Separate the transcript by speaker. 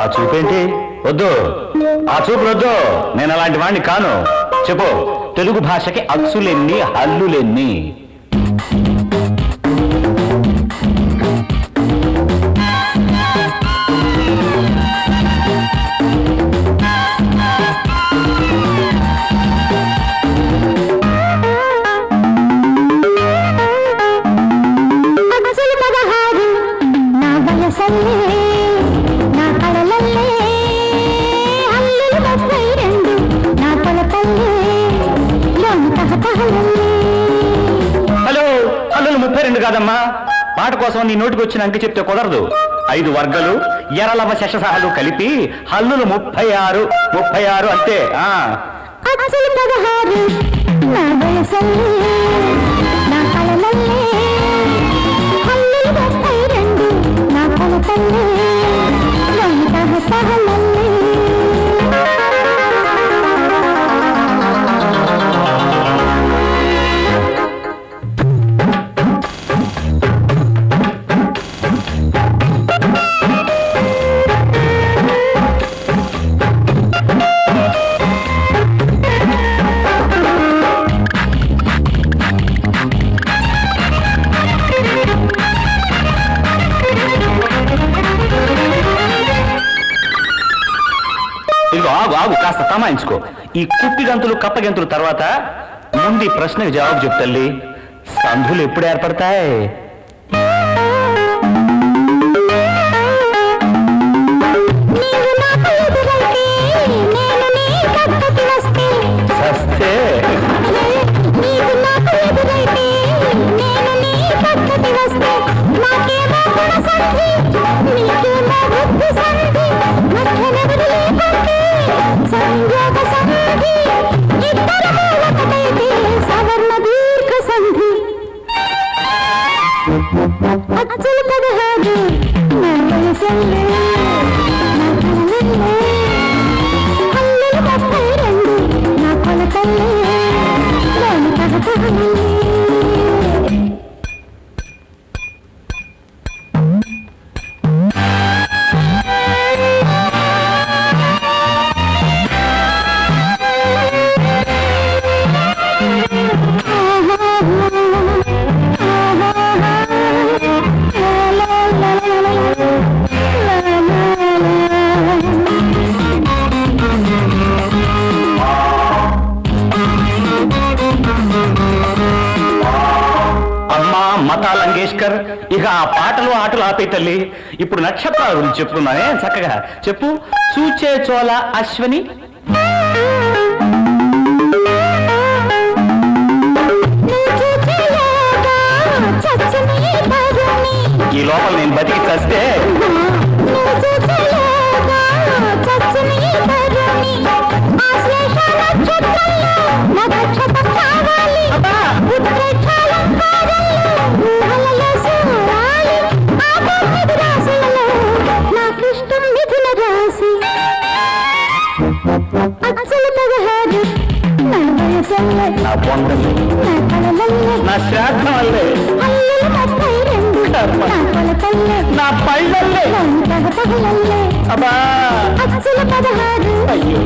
Speaker 1: ఆ చూపేంటి? వద్దు, ఆ చూపు వద్దు. నేను అలాంటి వాడిని కాను. చెప్పు, తెలుగు భాషకి అచ్చులెన్ని, హల్లులెన్ని? హలో, హల్లులు 32 కాదమ్మా. పాట కోసం నీ నోటికి వచ్చిన అంక చెప్తే కుదరదు. 5 వర్గాలు ఎరలవ శశసాలు కలిపి హల్లులు 36. 36 అంతే. ఆగు ఆగు, కాస్త తమాయించుకో. ఈ కుప్పి గంతులు కప్ప గంతులు తర్వాత ముందు ఈ ప్రశ్నకు జవాబు చెప్తల్లి. సంధులు ఎప్పుడు ఏర్పడతాయి? సస్తే మతాలంగేష్కర్, ఇక ఆ పాటలు ఆటలు ఆపే తల్లి. ఇప్పుడు నక్షత్రాల గురించి చెప్పుకున్నానే, చక్కగా చెప్పు. చూచే చోళ అశ్వని, ఈ లోపల నేను బతికి చస్తే నా పొందలే, నా శ్రాద్ధం వల్లే, నా పళ్ళల్లే. అబ్బా, అయ్యో.